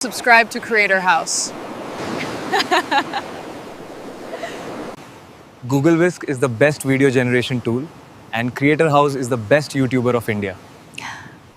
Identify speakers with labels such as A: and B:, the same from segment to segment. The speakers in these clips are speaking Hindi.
A: Subscribe to Creator House.
B: Google Whisk is the best video generation tool and Creator House is the best YouTuber of India.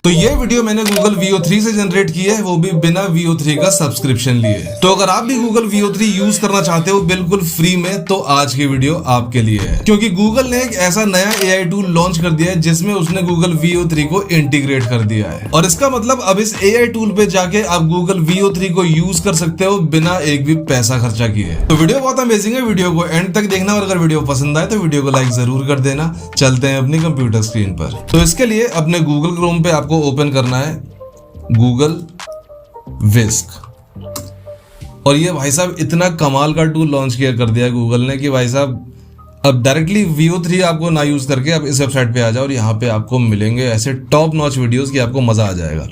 C: तो ये वीडियो मैंने Google VO3 से जनरेट की है, वो भी बिना VO3 का सब्सक्रिप्शन लिए। तो अगर आप भी Google VO3 यूज करना चाहते हो बिल्कुल फ्री में, तो आज की वीडियो आपके लिए है, क्योंकि Google ने एक ऐसा नया AI टूल लॉन्च कर दिया है जिसमें उसने Google VO3 को इंटीग्रेट कर दिया है। और इसका मतलब अब इस AI टूल पे जाके आप Google VO3 को यूज कर सकते हो बिना एक भी पैसा खर्चा किए। तो वीडियो बहुत अमेजिंग है, वीडियो को एंड तक देखना और अगर वीडियो पसंद आए तो वीडियो को लाइक जरूर कर देना। चलते हैं अपनी कंप्यूटर स्क्रीन पर। तो इसके लिए अपने Google Chrome पे आपको ओपन करना है Google Whisk। और ये भाई साहब इतना कमाल का टूल लॉन्च किया कर दिया है गूगल ने कि भाई साहब अब डायरेक्टली VO3 आपको ना यूज करके आप इस वेबसाइट पे आ जाओ और यहाँ पे आपको मिलेंगे ऐसे टॉप नॉच वीडियोस कि आपको मजा आ जाएगा।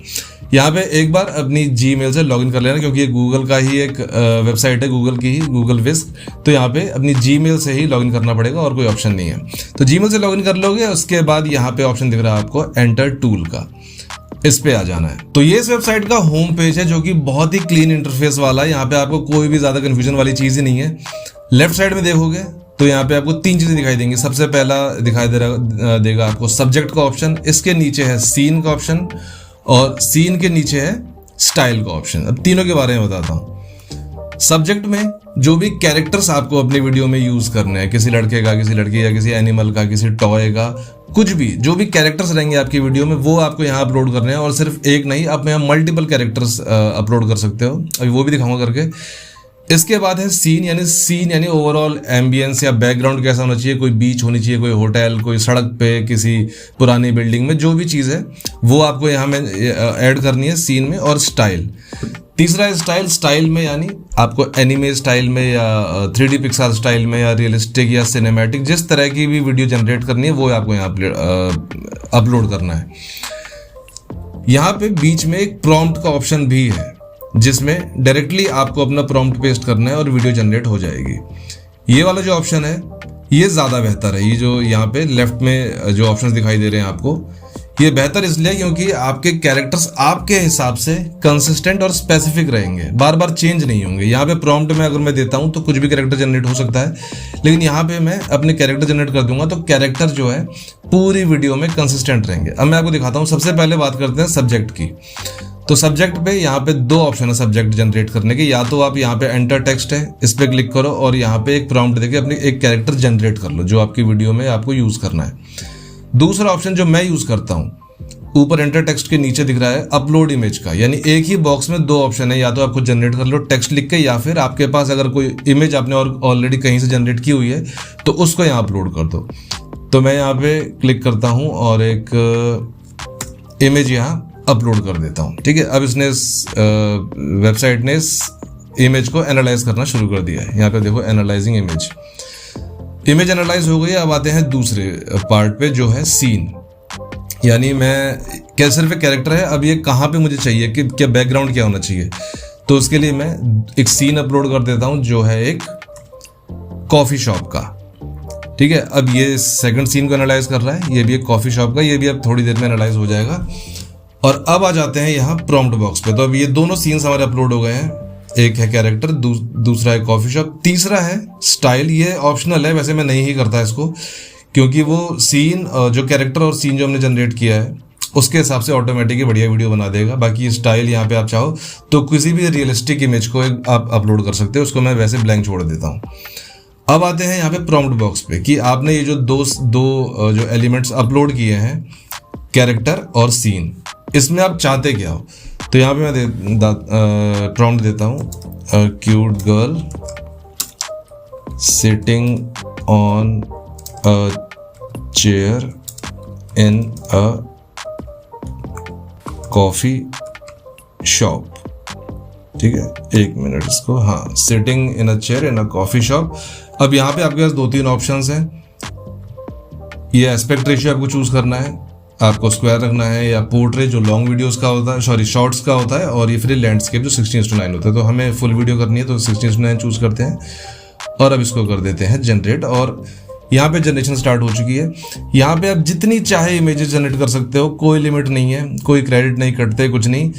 C: यहाँ पे एक बार अपनी Gmail से लॉगिन कर लेना, क्योंकि ये गूगल का ही एक वेबसाइट है, गूगल की ही, गूगल विस्क। तो यहाँ पे अपनी Gmail से ही लॉगिन करना पड़ेगा और कोई ऑप्शन नहीं है। तो Gmail से लॉगिन कर लोगे, उसके बाद यहाँ पे ऑप्शन दिख रहा है आपको एंटर टूल का, इस पे आ जाना है। तो ये इस वेबसाइट का होम पेज है जो कि बहुत ही क्लीन इंटरफेस वाला है। यहाँ पे आपको कोई भी ज्यादा कंफ्यूजन वाली चीज ही नहीं है। लेफ्ट साइड में देखोगे तो यहाँ पे आपको तीन चीजें दिखाई देंगी। सबसे पहला दिखाई देगा आपको सब्जेक्ट का ऑप्शन, इसके नीचे है सीन का ऑप्शन और सीन के नीचे है स्टाइल का ऑप्शन। अब तीनों के बारे में बताता हूँ। सब्जेक्ट में जो भी कैरेक्टर्स आपको अपनी वीडियो में यूज करने हैं, किसी लड़के का, किसी लड़की का, किसी एनिमल का, किसी टॉय का, कुछ भी जो भी कैरेक्टर्स रहेंगे आपकी वीडियो में वो आपको यहाँ अपलोड करने हैं। और सिर्फ एक नहीं, आप यहाँ मल्टीपल कैरेक्टर्स अपलोड कर सकते हो, अभी वो भी दिखाऊंगा करके। इसके बाद है सीन यानी ओवरऑल एम्बियंस या बैकग्राउंड कैसा होना चाहिए, कोई बीच होनी चाहिए, कोई होटल, कोई सड़क पे, किसी पुरानी बिल्डिंग में, जो भी चीज़ है वो आपको यहाँ में ऐड करनी है सीन में। और स्टाइल, तीसरा है स्टाइल में यानी आपको एनिमे स्टाइल में या 3D पिक्सल स्टाइल में या रियलिस्टिक या सिनेमैटिक, जिस तरह की भी वीडियो जनरेट करनी है वो आपको यहाँ अपलोड करना है। यहाँ पे बीच में एक प्रॉम्प्ट का ऑप्शन भी है जिसमें डायरेक्टली आपको अपना प्रॉम्प्ट पेस्ट करना है और वीडियो जनरेट हो जाएगी। ये वाला जो ऑप्शन है ये ज़्यादा बेहतर है। ये जो यहाँ पे लेफ्ट में जो ऑप्शंस दिखाई दे रहे हैं आपको, ये बेहतर इसलिए क्योंकि आपके कैरेक्टर्स आपके हिसाब से कंसिस्टेंट और स्पेसिफिक रहेंगे, बार बार चेंज नहीं होंगे। यहाँ पे प्रॉम्प्ट में अगर मैं देता हूँ तो कुछ भी कैरेक्टर जनरेट हो सकता है, लेकिन यहाँ पे मैं अपने कैरेक्टर जनरेट कर दूंगा तो कैरेक्टर जो है पूरी वीडियो में कंसिस्टेंट रहेंगे। अब मैं आपको दिखाता हूँ। सबसे पहले बात करते हैं सब्जेक्ट की। तो सब्जेक्ट पे यहाँ पे दो ऑप्शन है सब्जेक्ट जनरेट करने के। या तो आप यहाँ पे एंटर टेक्स्ट है, इस पे क्लिक करो और यहाँ पे एक प्रॉम्प्ट देके अपने एक कैरेक्टर जनरेट कर लो जो आपकी वीडियो में आपको यूज करना है। दूसरा ऑप्शन जो मैं यूज करता हूँ, ऊपर एंटर टेक्स्ट के नीचे दिख रहा है अपलोड इमेज का, यानी एक ही बॉक्स में दो ऑप्शन है, या तो आपको जनरेट कर लो टेक्स्ट लिख के, या फिर आपके पास अगर कोई इमेज आपने ऑलरेडी कहीं से जनरेट की हुई है तो उसको यहाँ अपलोड कर दो। तो मैं यहाँ पे क्लिक करता हूँ और एक इमेज यहाँ अपलोड कर देता हूँ। ठीक है, अब इसने वेबसाइट ने इस इमेज को एनालाइज करना शुरू कर दिया है। यहाँ पे देखो एनालाइजिंग इमेज एनालाइज हो गई। अब आते हैं दूसरे पार्ट पे जो है सीन, यानी मैं क्या सिर्फ एक कैरेक्टर है, अब ये कहाँ पे मुझे चाहिए कि क्या बैकग्राउंड क्या होना चाहिए। तो उसके लिए मैं एक सीन अपलोड कर देता हूँ जो है एक कॉफी शॉप का। ठीक है, अब ये सेकंड सीन को एनालाइज कर रहा है, ये भी एक कॉफी शॉप का, ये भी अब थोड़ी देर में एनालाइज हो जाएगा। और अब आ जाते हैं यहाँ प्रॉम्प्ट बॉक्स पे। तो अब ये दोनों सीन्स हमारे अपलोड हो गए हैं, एक है कैरेक्टर, दूसरा है कॉफी शॉप, तीसरा है स्टाइल। ये ऑप्शनल है, वैसे मैं नहीं ही करता इसको, क्योंकि वो सीन जो कैरेक्टर और सीन जो हमने जनरेट किया है उसके हिसाब से ऑटोमेटिकली बढ़िया वीडियो बना देगा। बाकी स्टाइल यहाँ पे आप चाहो तो किसी भी रियलिस्टिक इमेज को आप अपलोड कर सकते हो, उसको मैं वैसे ब्लैंक छोड़ देता हूँ। अब आते हैं यहाँ पे प्रॉम्प्ट बॉक्स पे कि आपने ये जो दो जो एलिमेंट्स अपलोड किए हैं, कैरेक्टर और सीन, इसमें आप चाहते क्या हो। तो यहाँ पे मैं प्रॉम्प्ट देता हूँ cute girl sitting on a chair in a coffee shop. ठीक है, एक मिनट इसको, हाँ, sitting in a chair in a coffee shop. अब यहाँ पे आपके पास दो तीन ऑप्शंस हैं। ये एस्पेक्ट रेशियो आपको चूज करना है, आपको स्क्वायर रखना है या पोर्ट्रेट जो लॉन्ग वीडियोस का होता है, सॉरी शॉर्ट्स का होता है, और ये फिर लैंडस्केप जो 16:9 होता है। तो हमें फुल वीडियो करनी है तो 16:9 चूज करते हैं और अब इसको कर देते हैं जनरेट। और यहाँ पे जनरेशन स्टार्ट हो चुकी है। यहाँ पे आप जितनी चाहे इमेजेस जनरेट कर सकते हो, कोई लिमिट नहीं है, कोई क्रेडिट नहीं कटते, कुछ नहीं।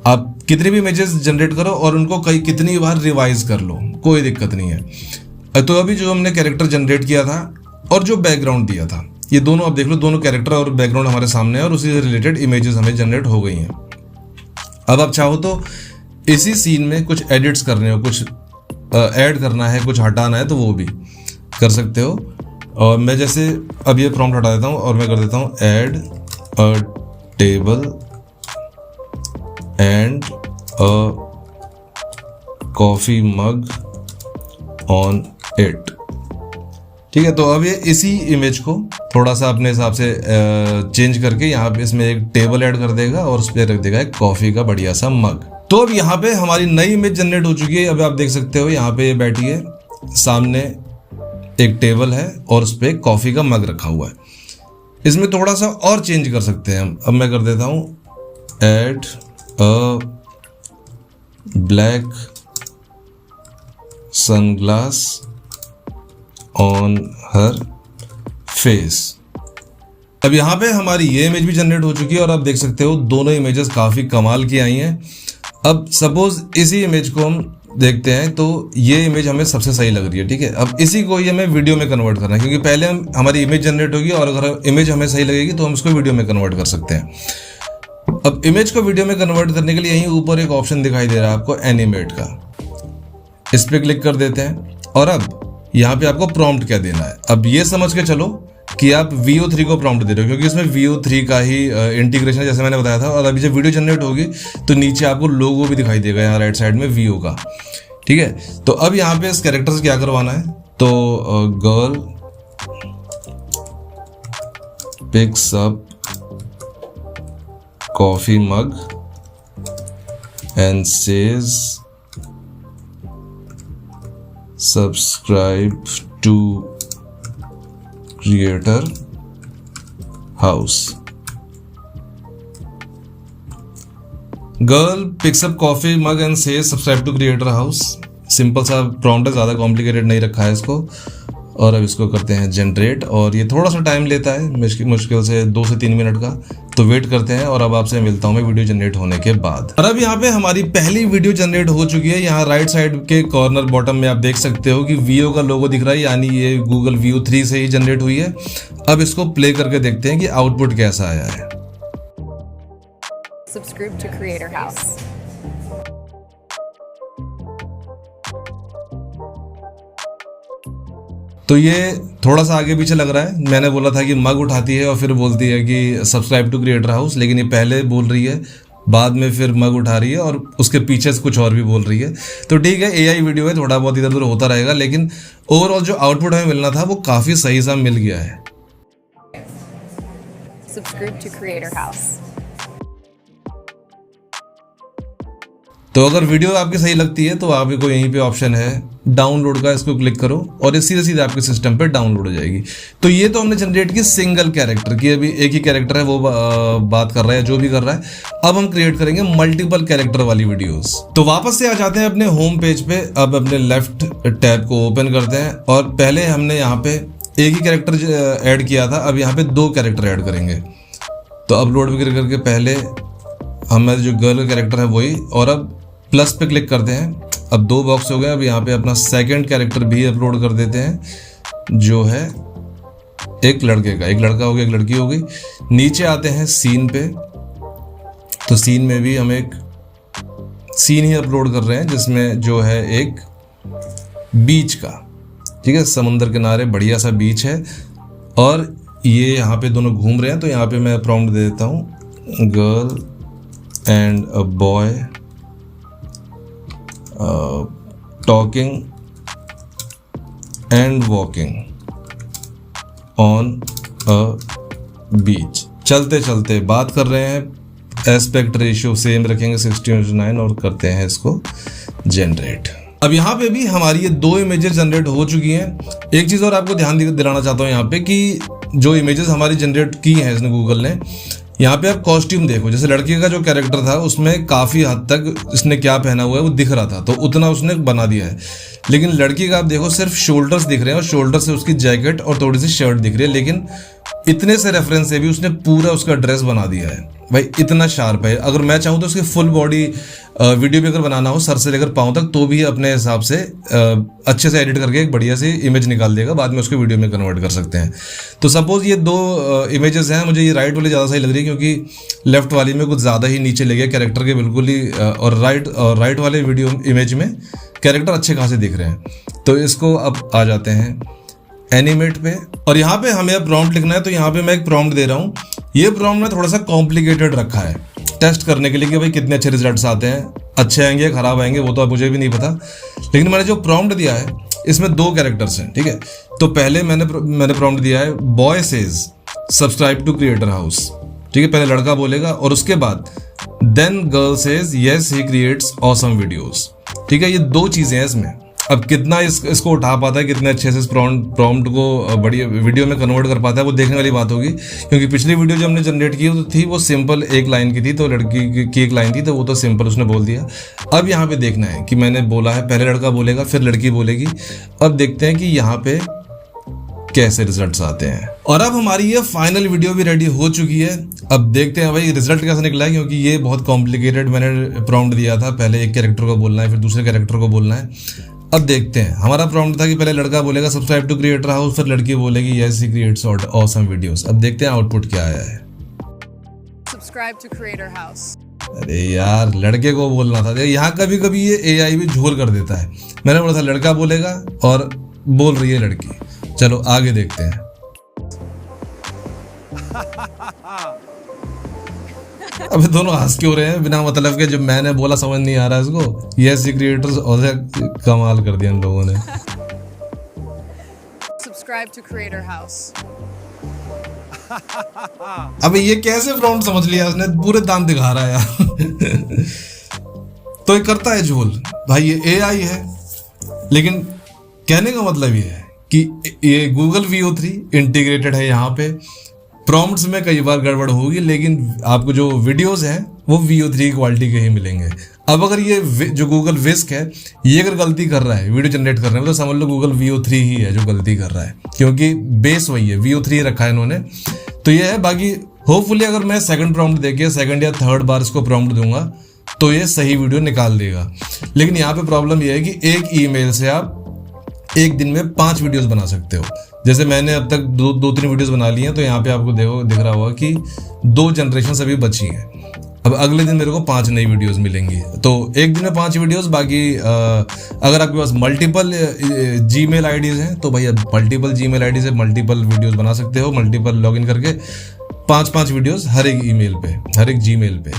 C: आप कितनी भी इमेजेस जनरेट करो और उनको कितनी बार रिवाइज कर लो, कोई दिक्कत नहीं है। तो अभी जो हमने कैरेक्टर जनरेट किया था और जो बैकग्राउंड दिया था, ये दोनों आप देख लो, दोनों कैरेक्टर और बैकग्राउंड हमारे सामने है और उसी से रिलेटेड इमेजेस हमें जनरेट हो गई हैं। अब आप चाहो तो इसी सीन में कुछ एडिट्स करने हो, कुछ ऐड करना है, कुछ हटाना है, तो वो भी कर सकते हो। और मैं जैसे अब ये प्रॉम्प्ट हटा देता हूँ और मैं कर देता हूँ add a table and a coffee mug on it. ठीक है, तो अब ये इसी इमेज को थोड़ा सा अपने हिसाब से चेंज करके यहाँ पे इसमें एक टेबल ऐड कर देगा और उस पर रख देगा एक कॉफी का बढ़िया सा मग। तो अब यहाँ पे हमारी नई इमेज जनरेट हो चुकी है। अब आप देख सकते हो यहाँ पे बैठी है, सामने एक टेबल है और उस पर कॉफी का मग रखा हुआ है। इसमें थोड़ा सा और चेंज कर सकते हैं हम। अब मैं कर देता हूँ add a black sunglass on her face. अब यहाँ पे हमारी ये इमेज भी जनरेट हो चुकी है और आप देख सकते हो दोनों इमेजेस काफ़ी कमाल की आई हैं। अब सपोज इसी इमेज को हम देखते हैं तो ये इमेज हमें सबसे सही लग रही है। ठीक है, अब इसी को ही हमें वीडियो में कन्वर्ट करना है, क्योंकि पहले हमारी इमेज जनरेट होगी और अगर इमेज हमें सही लगेगी तो हम इसको वीडियो में कन्वर्ट कर सकते हैं। अब इमेज को वीडियो में कन्वर्ट करने के लिए यहीं ऊपर एक ऑप्शन दिखाई दे रहा है आपको, एनिमेट का। इस पर क्लिक कर देते हैं और अब यहाँ पे आपको प्रॉम्प्ट क्या देना है। अब ये समझ के चलो कि आप VO3 को प्रॉम्प्ट दे रहे हो, क्योंकि इसमें VO3 का ही इंटीग्रेशन जैसे मैंने बताया था। और अभी जब वीडियो जनरेट होगी तो नीचे आपको लोगो भी दिखाई देगा यहाँ राइट साइड में VO का। ठीक है, तो अब यहाँ पे इस कैरेक्टर से क्या करवाना है, तो girl picks up coffee mug and says subscribe to Creator House. Girl picks up coffee mug and says subscribe to Creator House. Simple सा प्रॉम्प्ट है, ज़्यादा कॉम्प्लिकेटेड नहीं रखा है इसको। और अब इसको करते हैं जनरेट, और ये थोड़ा सा टाइम लेता है, मुश्किल से 2 से 3 मिनट का। तो वेट करते हैं और अब आपसे मिलता हूँ मैं वीडियो जनरेट होने के बाद। और अब यहाँ पे हमारी पहली वीडियो जनरेट हो चुकी है। यहाँ राइट साइड के कॉर्नर बॉटम में आप देख सकते हो कि VO का लोगो दिख रहा है, यानी ये गूगल VO3 से ही जनरेट हुई है। अब इसको प्ले करके देखते हैं कि आउटपुट कैसा आया है।
A: Subscribe to Creator House.
C: तो ये थोड़ा सा आगे पीछे लग रहा है। मैंने बोला था कि मग उठाती है और फिर बोलती है कि सब्सक्राइब टू क्रिएटर हाउस, लेकिन ये पहले बोल रही है, बाद में फिर मग उठा रही है और उसके पीछे से कुछ और भी बोल रही है। तो ठीक है, AI वीडियो है, थोड़ा बहुत इधर उधर होता रहेगा, लेकिन ओवरऑल जो आउटपुट हमें मिलना था वो काफ़ी सही सा मिल गया है।
A: Subscribe to Creator House.
C: तो अगर वीडियो आपकी सही लगती है तो आपको यहीं पे ऑप्शन है डाउनलोड का, इसको क्लिक करो और ये सीधे सीधे आपके सिस्टम पे डाउनलोड हो जाएगी। तो ये तो हमने जनरेट की सिंगल कैरेक्टर की, अभी एक ही कैरेक्टर है वो बात कर रहा है, जो भी कर रहा है। अब हम क्रिएट करेंगे मल्टीपल कैरेक्टर वाली वीडियोस। तो वापस से आ जाते हैं अपने होम पेज पे। अब अपने लेफ्ट टैब को ओपन करते हैं और पहले हमने यहाँ पे एक ही कैरेक्टर ऐड किया था, अब यहाँ पे 2 कैरेक्टर ऐड करेंगे। तो अपलोड वगैरह करके पहले हमारे जो गर्ल कैरेक्टर है वही, और अब प्लस पे क्लिक करते हैं। अब 2 बॉक्स हो गए। अब यहाँ पे अपना सेकंड कैरेक्टर भी अपलोड कर देते हैं, जो है एक लड़के का, एक लड़का हो गया, एक लड़की हो गई। नीचे आते हैं सीन पे, तो सीन में भी हम एक सीन ही अपलोड कर रहे हैं जिसमें जो है एक बीच का, ठीक है, समुद्र किनारे बढ़िया सा बीच है और ये यहाँ पे दोनों घूम रहे हैं। तो यहाँ पे मैं प्रॉम्प्ट दे देता हूँ, girl and a boy talking and walking on a beach. चलते चलते बात कर रहे हैं। एस्पेक्ट रेशियो सेम रखेंगे 16:9 और करते हैं इसको जनरेट। अब यहाँ पे भी हमारी ये 2 इमेजेस जनरेट हो चुकी हैं। एक चीज़ और आपको ध्यान दिलाना चाहता हूँ यहाँ पे कि जो इमेजेस हमारी जनरेट की हैं इसने गूगल ने, यहाँ पे आप कॉस्ट्यूम देखो। जैसे लड़के का जो कैरेक्टर था उसमें काफ़ी हद तक इसने क्या पहना हुआ है वो दिख रहा था, तो उतना उसने बना दिया है। लेकिन लड़की का आप देखो सिर्फ शोल्डर्स दिख रहे हैं और शोल्डर से उसकी जैकेट और थोड़ी सी शर्ट दिख रही है, लेकिन इतने से रेफरेंस से भी उसने पूरा उसका ड्रेस बना दिया है। भाई इतना शार्प है, अगर मैं चाहूँ तो उसकी फुल बॉडी वीडियो भी अगर बनाना हो सर से लेकर पाँव तक तो भी अपने हिसाब से अच्छे से एडिट करके एक बढ़िया सी इमेज निकाल देगा, बाद में उसको वीडियो में कन्वर्ट कर सकते हैं। तो सपोज ये दो इमेजेस हैं, मुझे ये राइट वाली ज़्यादा सही लग रही है क्योंकि लेफ्ट वाली में कुछ ज़्यादा ही नीचे ले गया कैरेक्टर के बिल्कुल ही, और राइट वाले वीडियो इमेज में कैरेक्टर अच्छे खासे दिख रहे हैं। तो इसको अब आ जाते हैं एनिमेट पे, और यहाँ पे हमें प्रॉम्प्ट लिखना है। तो यहाँ पे मैं एक प्रॉम्प्ट दे रहा हूँ। ये प्रॉम्प्ट में थोड़ा सा कॉम्प्लिकेटेड रखा है टेस्ट करने के लिए कि भाई कितने अच्छे रिजल्ट्स आते हैं, अच्छे आएंगे खराब आएंगे वो तो अब मुझे भी नहीं पता। लेकिन मैंने जो प्रॉम्प्ट दिया है इसमें 2 कैरेक्टर्स हैं, ठीक है। तो पहले मैंने प्रॉम्प्ट दिया है boy says subscribe to Creator House, ठीक है। पहले लड़का बोलेगा और उसके बाद then girl says yes he creates awesome videos, ठीक है। ये 2 चीजें हैं इसमें। अब कितना इसको उठा पाता है, कितने अच्छे से इस प्रॉम्प्ट को बढ़िया वीडियो में कन्वर्ट कर पाता है, वो देखने वाली बात होगी। क्योंकि पिछली वीडियो जो हमने जनरेट की थी वो सिंपल 1 लाइन की थी, तो लड़की की 1 लाइन थी तो वो तो सिंपल उसने बोल दिया। अब यहाँ पे देखना है कि मैंने बोला है पहले लड़का बोलेगा फिर लड़की बोलेगी। अब देखते हैं कि यहाँ पे कैसे रिजल्ट्स आते हैं। और अब हमारी ये फाइनल वीडियो भी रेडी हो चुकी है। अब देखते हैं भाई रिजल्ट कैसा निकला है, क्योंकि ये बहुत कॉम्प्लिकेटेड मैंने प्रॉम्प्ट दिया था। पहले एक कैरेक्टर को बोलना है फिर दूसरे कैरेक्टर को बोलना है। अब देखते हैं, हमारा प्रॉम्प्ट था कि पहले लड़का बोलेगा सब्सक्राइब टू क्रिएटर हाउस, फिर लड़की बोलेगी yes he creates awesome videos. अब देखते हैं आउटपुट क्या आया है।
A: Subscribe to Creator House.
C: अरे यार लड़के को बोलना था। यहाँ कभी कभी ये एआई भी झोल कर देता है। मैंने बोला था लड़का बोलेगा और बोल रही है लड़की। चलो आगे देखते हैं। अबे दोनों हंस क्यों रहे हैं बिना मतलब के? जब मैंने बोला समझ नहीं आ रहा इसको। यस ही क्रिएटर्स और कमाल कर दिया इन लोगों ने।
A: Subscribe to Creator House.
C: अबे ये कैसे प्रॉम्प्ट समझ लिया उसने? पूरे दांत दिखा रहा है यार। तो ये करता है झोल भाई, ये एआई है। लेकिन कहने का मतलब ये है कि ये गूगल VO3 इंटीग्रेटेड है यहाँ पे। प्रॉम्प्ट्स में कई बार गड़बड़ होगी, लेकिन आपको जो वीडियोस हैं वो VO3 क्वालिटी के ही मिलेंगे। अब अगर ये जो गूगल विस्क है ये अगर गलती कर रहा है वीडियो जनरेट करने में, तो समझ लो गूगल VO3 ही है जो गलती कर रहा है, क्योंकि बेस वही है, VO3 रखा है इन्होंने। तो ये है। बाकी होपफुली अगर मैं सेकंड प्रॉम्प्ट देके 2nd या 3rd बार इसको प्रॉम्प्ट दूंगा तो ये सही वीडियो निकाल देगा। लेकिन यहाँ पे प्रॉब्लम ये है कि एक ईमेल से आप एक दिन में 5 वीडियोस बना सकते हो। जैसे मैंने अब तक 2-3 वीडियोस बना ली हैं, तो यहाँ पे आपको दिख रहा होगा कि 2 जनरेशन अभी बची हैं। अब अगले दिन मेरे को 5 नई वीडियोस मिलेंगी, तो एक दिन में 5 वीडियोस। बाकी अगर आपके पास मल्टीपल जीमेल आईडीज हैं तो भाई अब मल्टीपल जीमेल आईडी से मल्टीपल वीडियोस बना सकते हो, मल्टीपल लॉगिन करके 5-5 वीडियोस हर एक ईमेल पे, हर एक जीमेल पे।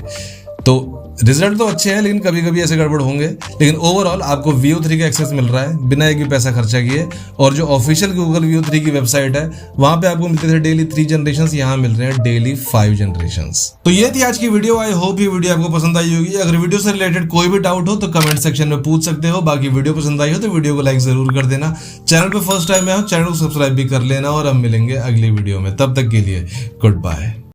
C: तो रिजल्ट तो अच्छे हैं, लेकिन कभी कभी ऐसे गड़बड़ होंगे। लेकिन ओवरऑल आपको VO3 का एक्सेस मिल रहा है बिना एक भी पैसा खर्चा किए। और जो ऑफिशियल गूगल VO3 की वेबसाइट है वहां पे आपको मिलते थे डेली 3 जनरेशंस, यहाँ मिल रहे हैं डेली 5 जनरेशंस। तो ये थी आज की वीडियो। आई होप ये वीडियो आपको पसंद आई होगी। अगर वीडियो से रिलेटेड कोई भी डाउट हो तो कमेंट सेक्शन में पूछ सकते हो। बाकी वीडियो पसंद आई हो तो वीडियो को लाइक जरूर कर देना। चैनल पे फर्स्ट टाइम आए हो चैनल को सब्सक्राइब भी कर लेना। और हम मिलेंगे अगली वीडियो में, तब तक के लिए गुड बाय।